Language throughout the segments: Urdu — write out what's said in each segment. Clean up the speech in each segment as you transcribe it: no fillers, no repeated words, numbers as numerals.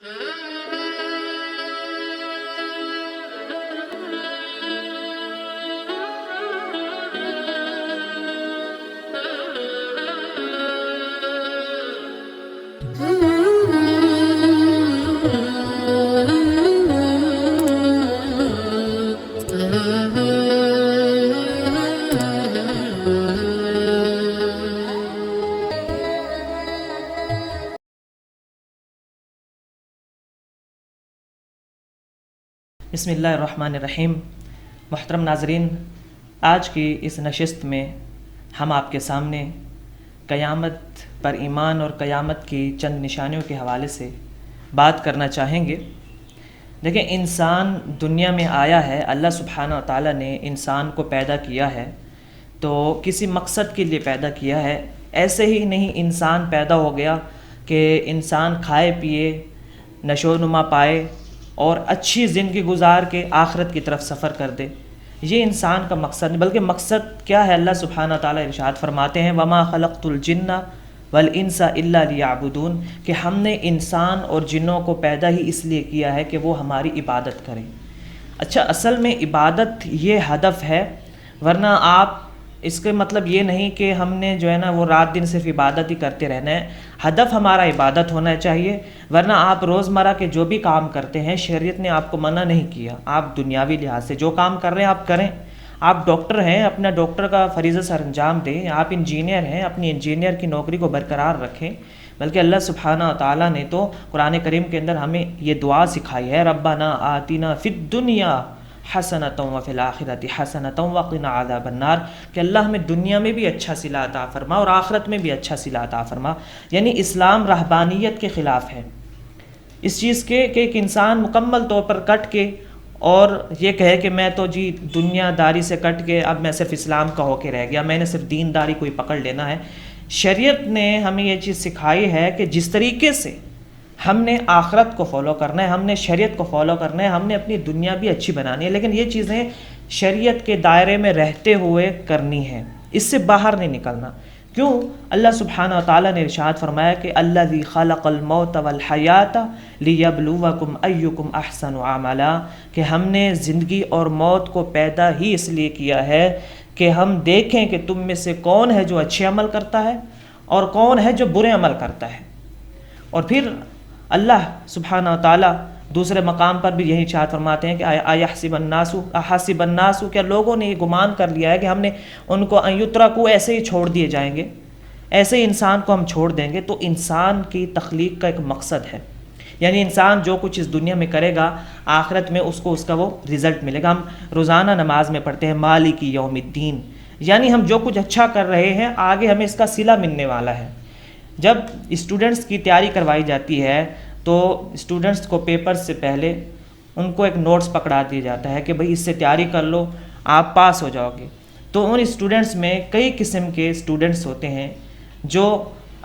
بسم اللہ الرحمن الرحیم۔ محترم ناظرین، آج کی اس نشست میں ہم آپ کے سامنے قیامت پر ایمان اور قیامت کی چند نشانیوں کے حوالے سے بات کرنا چاہیں گے۔ دیکھیں، انسان دنیا میں آیا ہے، اللہ سبحانہ و تعالیٰ نے انسان کو پیدا کیا ہے تو کسی مقصد کے لیے پیدا کیا ہے۔ ایسے ہی نہیں انسان پیدا ہو گیا کہ انسان کھائے پیے، نشو و نما پائے اور اچھی زندگی گزار کے آخرت کی طرف سفر کر دے۔ یہ انسان کا مقصد نہیں، بلکہ مقصد کیا ہے؟ اللہ سبحانہ تعالیٰ ارشاد فرماتے ہیں وَمَا خَلَقْتُ الْجِنَّ وَالْإِنسَ إِلَّا لِيَعْبُدُونَ، کہ ہم نے انسان اور جنوں کو پیدا ہی اس لیے کیا ہے کہ وہ ہماری عبادت کریں۔ اچھا، اصل میں عبادت یہ ہدف ہے، ورنہ آپ اس کے مطلب یہ نہیں کہ ہم نے جو ہے نا وہ رات دن صرف عبادت ہی کرتے رہنا ہے۔ ہدف ہمارا عبادت ہونا چاہیے، ورنہ آپ روزمرہ کے جو بھی کام کرتے ہیں شریعت نے آپ کو منع نہیں کیا۔ آپ دنیاوی لحاظ سے جو کام کر رہے ہیں آپ کریں۔ آپ ڈاکٹر ہیں، اپنا ڈاکٹر کا فریضہ سر انجام دیں۔ آپ انجینئر ہیں، اپنی انجینئر کی نوکری کو برقرار رکھیں۔ بلکہ اللہ سبحانہ تعالیٰ نے تو قرآن کریم کے اندر ہمیں یہ دعا سکھائی ہے، ربنا آتنا فی الدنیا حسنۃ وفی الآخرۃ حسنۃ وقنا عذاب النار، کہ اللہ ہمیں دنیا میں بھی اچھا صلہ عطا فرما اور آخرت میں بھی اچھا صلہ عطا فرما۔ یعنی اسلام رہبانیت کے خلاف ہے، اس چیز کے کہ ایک انسان مکمل طور پر کٹ کے اور یہ کہے کہ میں تو جی دنیا داری سے کٹ کے اب میں صرف اسلام کا ہو کے رہ گیا، میں نے صرف دین داری کو ہی پکڑ لینا ہے۔ شریعت نے ہمیں یہ چیز سکھائی ہے کہ جس طریقے سے ہم نے آخرت کو فالو کرنا ہے، ہم نے شریعت کو فالو کرنا ہے، ہم نے اپنی دنیا بھی اچھی بنانی ہے، لیکن یہ چیزیں شریعت کے دائرے میں رہتے ہوئے کرنی ہیں، اس سے باہر نہیں نکلنا۔ کیوں؟ اللہ سبحانہ و تعالیٰ نے ارشاد فرمایا کہ الذی خلق الموت والحیات لیبلوکم ایکم احسن عملا، کہ ہم نے زندگی اور موت کو پیدا ہی اس لیے کیا ہے کہ ہم دیکھیں کہ تم میں سے کون ہے جو اچھے عمل کرتا ہے اور کون ہے جو برے عمل کرتا ہے۔ اور پھر اللہ سبحانہ تعالیٰ دوسرے مقام پر بھی یہی ارشاد فرماتے ہیں کہ احسب الناس، کیا لوگوں نے یہ گمان کر لیا ہے کہ ہم نے ان کو ان یترکوا ایسے ہی چھوڑ دیے جائیں گے، ایسے ہی انسان کو ہم چھوڑ دیں گے؟ تو انسان کی تخلیق کا ایک مقصد ہے، یعنی انسان جو کچھ اس دنیا میں کرے گا آخرت میں اس کو اس کا وہ رزلٹ ملے گا۔ ہم روزانہ نماز میں پڑھتے ہیں مالک یوم الدین، یعنی ہم جو کچھ اچھا کر رہے ہیں آگے ہمیں اس کا صلہ ملنے والا ہے۔ جب اسٹوڈنٹس کی تیاری کروائی جاتی ہے تو اسٹوڈنٹس کو پیپر سے پہلے ان کو ایک نوٹس پکڑا دیا جاتا ہے کہ بھئی اس سے تیاری کر لو، آپ پاس ہو جاؤ گے۔ تو ان اسٹوڈنٹس میں کئی قسم کے اسٹوڈنٹس ہوتے ہیں، جو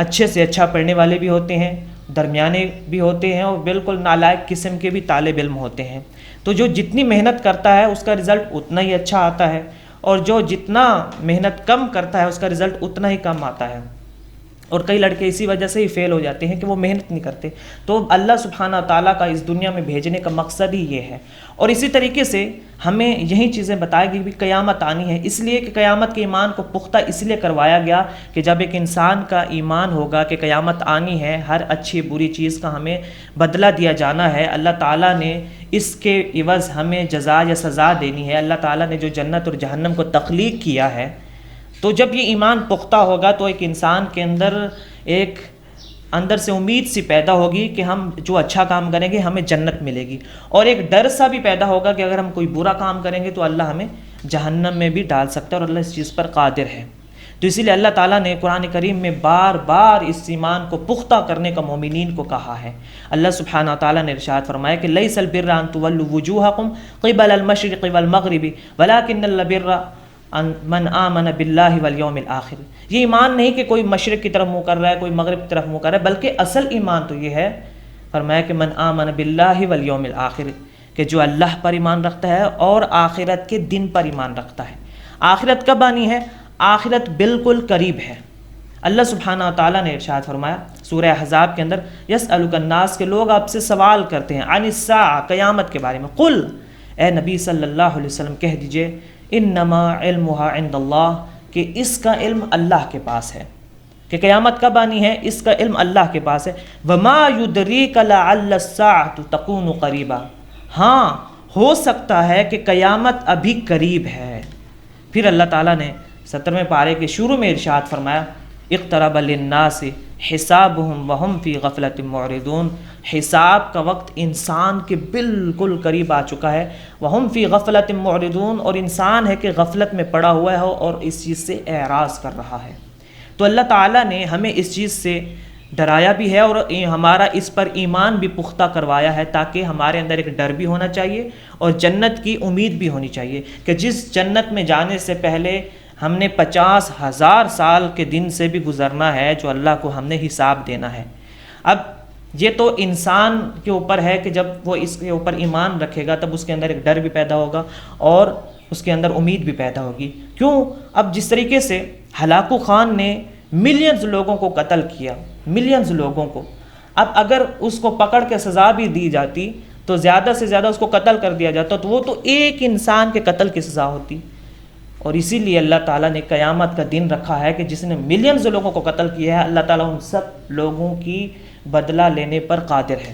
اچھے سے اچھا پڑھنے والے بھی ہوتے ہیں، درمیانے بھی ہوتے ہیں، اور بالکل نالائق قسم کے بھی طالب علم ہوتے ہیں۔ تو جو جتنی محنت کرتا ہے اس کا رزلٹ اتنا ہی اچھا آتا ہے، اور جو جتنا محنت کم کرتا ہے اس کا رزلٹ اتنا ہی کم آتا ہے۔ اور کئی لڑکے اسی وجہ سے ہی فیل ہو جاتے ہیں کہ وہ محنت نہیں کرتے۔ تو اللہ سبحانہ تعالیٰ کا اس دنیا میں بھیجنے کا مقصد ہی یہ ہے۔ اور اسی طریقے سے ہمیں یہی چیزیں بتائے گی کہ قیامت آنی ہے، اس لیے کہ قیامت کے ایمان کو پختہ اس لیے کروایا گیا کہ جب ایک انسان کا ایمان ہوگا کہ قیامت آنی ہے، ہر اچھی بری چیز کا ہمیں بدلہ دیا جانا ہے، اللہ تعالیٰ نے اس کے عوض ہمیں جزا یا سزا دینی ہے، اللہ تعالیٰ نے جو جنت اور جہنم کو تخلیق کیا ہے، تو جب یہ ایمان پختہ ہوگا تو ایک انسان کے اندر سے امید سی پیدا ہوگی کہ ہم جو اچھا کام کریں گے ہمیں جنت ملے گی، اور ایک ڈر سا بھی پیدا ہوگا کہ اگر ہم کوئی برا کام کریں گے تو اللہ ہمیں جہنم میں بھی ڈال سکتا ہے، اور اللہ اس چیز پر قادر ہے۔ تو اسی لیے اللہ تعالیٰ نے قرآن کریم میں بار بار اس ایمان کو پختہ کرنے کا مومنین کو کہا ہے۔ اللہ سبحانہ تعالیٰ نے ارشاد فرمایا کہ لیس البر ان تولوا وجوہکم قبل المشرق والمغرب ولکن البر من آمن باللہ والیوم الآخر۔ یہ ایمان نہیں کہ کوئی مشرق کی طرف منہ کر رہا ہے، کوئی مغرب کی طرف منہ کر رہا ہے، بلکہ اصل ایمان تو یہ ہے، فرمایا کہ من آمن باللہ والیوم الآخر، کہ جو اللہ پر ایمان رکھتا ہے اور آخرت کے دن پر ایمان رکھتا ہے۔ آخرت کب آنی ہے؟ آخرت بالکل قریب ہے، اللہ سبحانہ و تعالیٰ نے ارشاد فرمایا سورہ احزاب کے اندر، یسألک الناس، کے لوگ آپ سے سوال کرتے ہیں، عن الساعہ، قیامت کے بارے میں، قل، اے نبی صلی اللہ علیہ وسلم کہہ دیجئے، انما علمها عند اللہ، کہ اس کا علم اللہ کے پاس ہے، کہ قیامت کب آنی ہے اس کا علم اللہ کے پاس ہے، وما یدریک لعل الساعۃ تکون قریبا، ہاں ہو سکتا ہے کہ قیامت ابھی قریب ہے۔ پھر اللہ تعالیٰ نے 17ویں پارے کے شروع میں ارشاد فرمایا، اقترب للناس حسابهم وهم فی غفلۃ معرضون، حساب کا وقت انسان کے بالکل قریب آ چکا ہے، وهم فی غفلۃ معرضون، اور انسان ہے کہ غفلت میں پڑا ہوا ہے اور اس چیز سے اعراض کر رہا ہے۔ تو اللہ تعالیٰ نے ہمیں اس چیز سے ڈرایا بھی ہے اور ہمارا اس پر ایمان بھی پختہ کروایا ہے، تاکہ ہمارے اندر ایک ڈر بھی ہونا چاہیے اور جنت کی امید بھی ہونی چاہیے، کہ جس جنت میں جانے سے پہلے ہم نے 50,000 سال کے دن سے بھی گزرنا ہے، جو اللہ کو ہم نے حساب دینا ہے۔ اب یہ تو انسان کے اوپر ہے کہ جب وہ اس کے اوپر ایمان رکھے گا تب اس کے اندر ایک ڈر بھی پیدا ہوگا اور اس کے اندر امید بھی پیدا ہوگی۔ کیوں؟ اب جس طریقے سے ہلاکو خان نے ملینز لوگوں کو قتل کیا، ملینز لوگوں کو، اب اگر اس کو پکڑ کے سزا بھی دی جاتی تو زیادہ سے زیادہ اس کو قتل کر دیا جاتا، تو وہ تو ایک انسان کے قتل کی سزا ہوتی، اور اسی لیے اللہ تعالیٰ نے قیامت کا دن رکھا ہے کہ جس نے ملینز لوگوں کو قتل کیا ہے، اللہ تعالیٰ ان سب لوگوں کی بدلہ لینے پر قادر ہے۔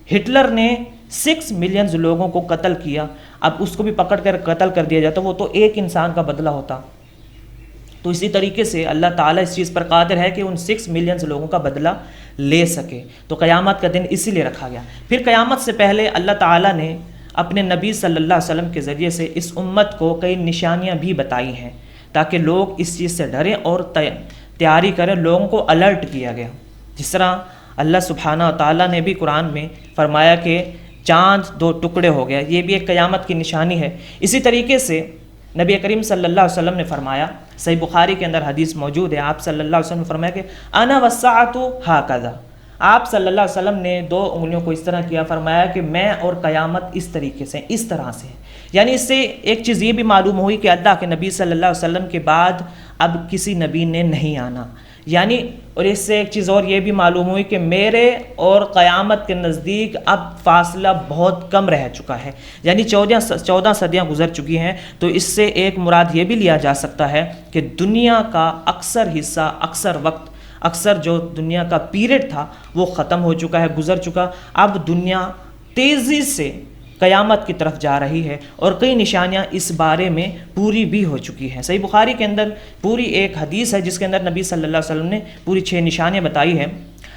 ہٹلر نے 6 ملینز لوگوں کو قتل کیا، اب اس کو بھی پکڑ کر قتل کر دیا جاتا، وہ تو ایک انسان کا بدلہ ہوتا۔ تو اسی طریقے سے اللہ تعالیٰ اس چیز پر قادر ہے کہ ان 6 ملینز لوگوں کا بدلہ لے سکے، تو قیامت کا دن اسی لیے رکھا گیا۔ پھر قیامت سے پہلے اللہ تعالیٰ نے اپنے نبی صلی اللہ علیہ وسلم کے ذریعے سے اس امت کو کئی نشانیاں بھی بتائی ہیں، تاکہ لوگ اس چیز سے ڈریں اور تیاری کریں، لوگوں کو الرٹ کیا گیا۔ جس طرح اللہ سبحانہ و تعالیٰ نے بھی قرآن میں فرمایا کہ چاند 2 ٹکڑے ہو گیا، یہ بھی ایک قیامت کی نشانی ہے۔ اسی طریقے سے نبی کریم صلی اللہ علیہ وسلم نے فرمایا، صحیح بخاری کے اندر حدیث موجود ہے، آپ صلی اللہ علیہ وسلم نے فرمایا کہ انا والساعۃ ہاکذا، آپ صلی اللہ علیہ وسلم نے 2 انگلیوں کو اس طرح کیا، فرمایا کہ میں اور قیامت اس طریقے سے، اس طرح سے۔ یعنی اس سے ایک چیز یہ بھی معلوم ہوئی کہ اللہ کے نبی صلی اللہ علیہ وسلم کے بعد اب کسی نبی نے نہیں آنا، یعنی، اور اس سے ایک چیز اور یہ بھی معلوم ہوئی کہ میرے اور قیامت کے نزدیک اب فاصلہ بہت کم رہ چکا ہے، یعنی 14 صدیاں گزر چکی ہیں۔ تو اس سے ایک مراد یہ بھی لیا جا سکتا ہے کہ دنیا کا اکثر حصہ، اکثر وقت، اکثر جو دنیا کا پیریڈ تھا وہ ختم ہو چکا ہے، گزر چکا۔ اب دنیا تیزی سے قیامت کی طرف جا رہی ہے اور کئی نشانیاں اس بارے میں پوری بھی ہو چکی ہیں۔ صحیح بخاری کے اندر پوری ایک حدیث ہے جس کے اندر نبی صلی اللہ علیہ وسلم نے پوری 6 نشانیاں بتائی ہیں۔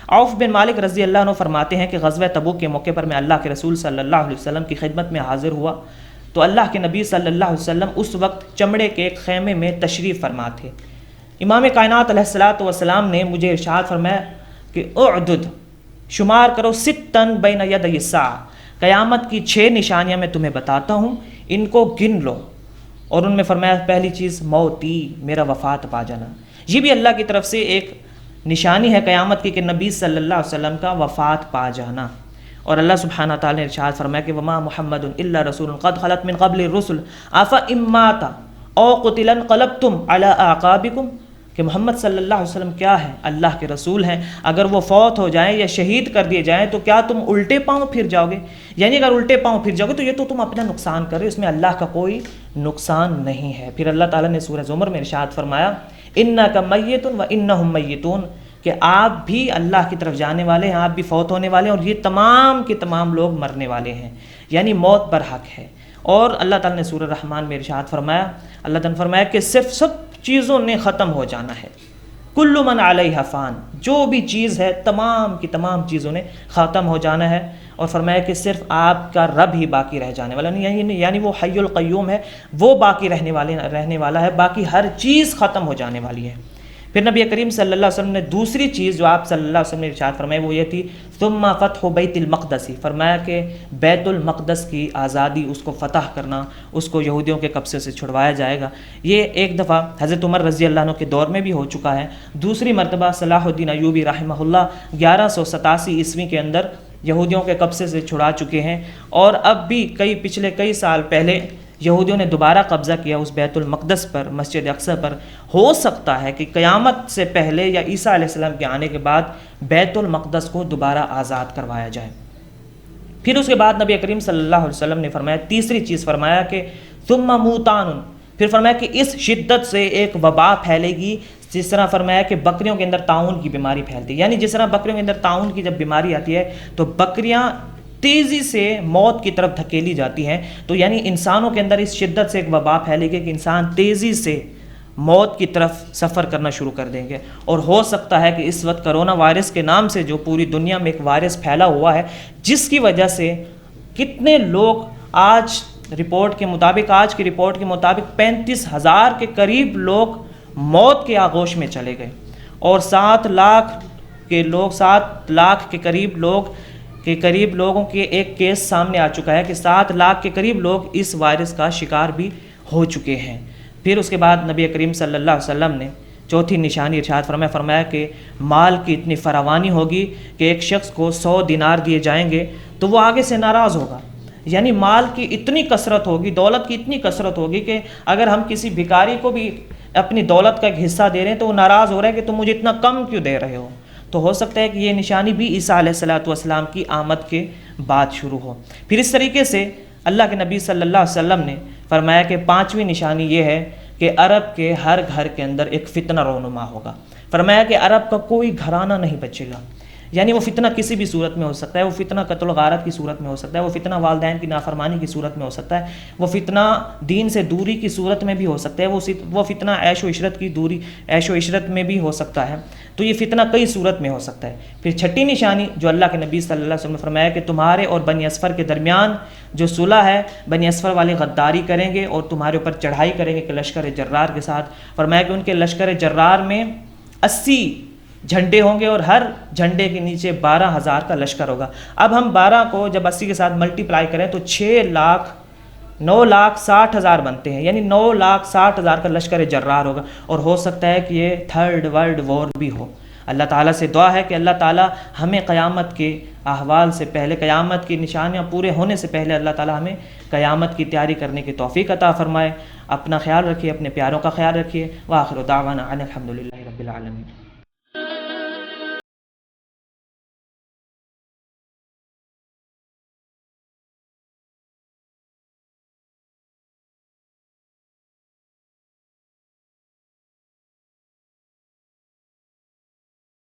عوف بن مالک رضی اللہ عنہ فرماتے ہیں کہ غزوہ تبوک کے موقع پر میں اللہ کے رسول صلی اللہ علیہ وسلم کی خدمت میں حاضر ہوا، تو اللہ کے نبی صلی اللہ علیہ وسلم اس وقت چمڑے کے ایک خیمے میں تشریف فرما تھے۔ امام کائنات علیہ الصلوۃ والسلام نے مجھے ارشاد فرمایا کہ اعدد، شمار کرو، 6 بین یدی الساعہ، قیامت کی 6 نشانیاں میں تمہیں بتاتا ہوں، ان کو گن لو۔ اور ان میں فرمایا پہلی چیز موتی، میرا وفات پا جانا۔ یہ بھی اللہ کی طرف سے ایک نشانی ہے قیامت کی کہ نبی صلی اللہ علیہ وسلم کا وفات پا جانا۔ اور اللہ سبحانہ تعالیٰ نے ارشاد فرمایا کہ وما محمد الا رسول قد خلت من قبل الرسل افإن مات او قتل انقلبتم علی اعقابکم، کہ محمد صلی اللہ علیہ وسلم کیا ہے؟ اللہ کے رسول ہیں، اگر وہ فوت ہو جائیں یا شہید کر دیے جائیں تو کیا تم الٹے پاؤں پھر جاؤ گے؟ یعنی اگر الٹے پاؤں پھر جاؤ گے تو یہ تو تم اپنا نقصان کر رہے ہو، اس میں اللہ کا کوئی نقصان نہیں ہے۔ پھر اللہ تعالیٰ نے سورہ زمر میں ارشاد فرمایا انک میت وانہم میتون، کہ آپ بھی اللہ کی طرف جانے والے ہیں، آپ بھی فوت ہونے والے ہیں، اور یہ تمام کے تمام لوگ مرنے والے ہیں، یعنی موت برحق ہے۔ اور اللہ تعالیٰ نے سورہ رحمان میں ارشاد فرمایا، اللہ تعالیٰ نے فرمایا کہ صرف سب چیزوں نے ختم ہو جانا ہے، کل من علیہ فان، جو بھی چیز ہے تمام کی تمام چیزوں نے ختم ہو جانا ہے۔ اور فرمایا کہ صرف آپ کا رب ہی باقی رہ جانے والا، یعنی وہ حی القیوم ہے، وہ باقی رہنے والا ہے، باقی ہر چیز ختم ہو جانے والی ہے۔ پھر نبی کریم صلی اللہ علیہ وسلم نے دوسری چیز جو آپ صلی اللہ علیہ وسلم نے ارشاد فرمایا وہ یہ تھی ثم فتح بیت المقدس، فرمایا کہ بیت المقدس کی آزادی، اس کو فتح کرنا، اس کو یہودیوں کے قبضے سے چھڑوایا جائے گا۔ یہ ایک دفعہ حضرت عمر رضی اللہ عنہ کے دور میں بھی ہو چکا ہے، دوسری مرتبہ صلاح الدین ایوبی رحمہ اللہ 1187 عیسوی کے اندر یہودیوں کے قبضے سے چھڑا چکے ہیں، اور اب بھی پچھلے کئی سال پہلے یہودیوں نے دوبارہ قبضہ کیا اس بیت المقدس پر، مسجد اقصی پر، ہو سکتا ہے کہ قیامت سے پہلے یا عیسیٰ علیہ السلام کے آنے کے بعد بیت المقدس کو دوبارہ آزاد کروایا جائے۔ پھر اس کے بعد نبی کریم صلی اللہ علیہ وسلم نے فرمایا، تیسری چیز فرمایا کہ ثم موتان، پھر فرمایا کہ اس شدت سے ایک وبا پھیلے گی، جس طرح فرمایا کہ بکریوں کے اندر طاعون کی بیماری پھیلتی ہے، یعنی جس طرح بکریوں کے اندر طاعون کی جب بیماری آتی ہے تو بکریاں تیزی سے موت کی طرف دھکیلی جاتی ہیں، تو یعنی انسانوں کے اندر اس شدت سے ایک وبا پھیلے گی کہ انسان تیزی سے موت کی طرف سفر کرنا شروع کر دیں گے۔ اور ہو سکتا ہے کہ اس وقت کرونا وائرس کے نام سے جو پوری دنیا میں ایک وائرس پھیلا ہوا ہے، جس کی وجہ سے کتنے لوگ آج کی رپورٹ کے مطابق 35,000 کے قریب لوگ موت کے آغوش میں چلے گئے، اور 7 لاکھ کے قریب لوگوں کے ایک کیس سامنے آ چکا ہے کہ 7 لاکھ کے قریب لوگ اس وائرس کا شکار بھی ہو چکے ہیں۔ پھر اس کے بعد نبی کریم صلی اللہ علیہ وسلم نے چوتھی نشانی ارشاد فرمایا کہ مال کی اتنی فراوانی ہوگی کہ ایک شخص کو 100 دینار دیے جائیں گے تو وہ آگے سے ناراض ہوگا، یعنی مال کی اتنی کثرت ہوگی، دولت کی اتنی کثرت ہوگی کہ اگر ہم کسی بھکاری کو بھی اپنی دولت کا ایک حصہ دے رہے ہیں تو وہ ناراض ہو رہا ہے کہ تم مجھے اتنا کم کیوں دے رہے ہو۔ تو ہو سکتا ہے کہ یہ نشانی بھی عیسیٰ علیہ السلام کی آمد کے بعد شروع ہو۔ پھر اس طریقے سے اللہ کے نبی صلی اللہ علیہ وسلم نے فرمایا کہ 5ویں نشانی یہ ہے کہ عرب کے ہر گھر کے اندر ایک فتنہ رونما ہوگا۔ فرمایا کہ عرب کا کوئی گھرانہ نہیں بچے گا، یعنی وہ فتنہ کسی بھی صورت میں ہو سکتا ہے، وہ فتنہ قتل و غارت کی صورت میں ہو سکتا ہے، وہ فتنہ والدین کی نافرمانی کی صورت میں ہو سکتا ہے، وہ فتنہ دین سے دوری کی صورت میں بھی ہو سکتا ہے، وہ فتنہ عیش و عشرت میں بھی ہو سکتا ہے۔ تو یہ فتنہ کئی صورت میں ہو سکتا ہے۔ پھر 6ٹھی نشانی جو اللہ کے نبی صلی اللہ علیہ وسلم نے فرمایا کہ تمہارے اور بنی اصفر کے درمیان جو صلح ہے، بنی اصفر والے غداری کریں گے اور تمہارے اوپر چڑھائی کریں گے کہ لشکر جرار کے ساتھ۔ فرمایا کہ ان کے لشکر جرار میں 80 جھنڈے ہوں گے اور ہر جھنڈے کے نیچے 12,000 کا لشکر ہوگا۔ اب ہم 12 کو جب 80 کے ساتھ ملٹیپلائی کریں تو 9,60,000 بنتے ہیں، یعنی 9,60,000 کا لشکر جرار ہوگا، اور ہو سکتا ہے کہ یہ 3rd ورلڈ وار بھی ہو۔ اللہ تعالیٰ سے دعا ہے کہ اللہ تعالیٰ ہمیں قیامت کے احوال سے پہلے، قیامت کی نشانیاں پورے ہونے سے پہلے اللہ تعالیٰ ہمیں قیامت کی تیاری کرنے کی توفیق عطا فرمائے۔ اپنا خیال رکھیے، اپنے پیاروں کا خیال رکھیے۔ وآخر دعوانا ان الحمد للہ رب العالمین۔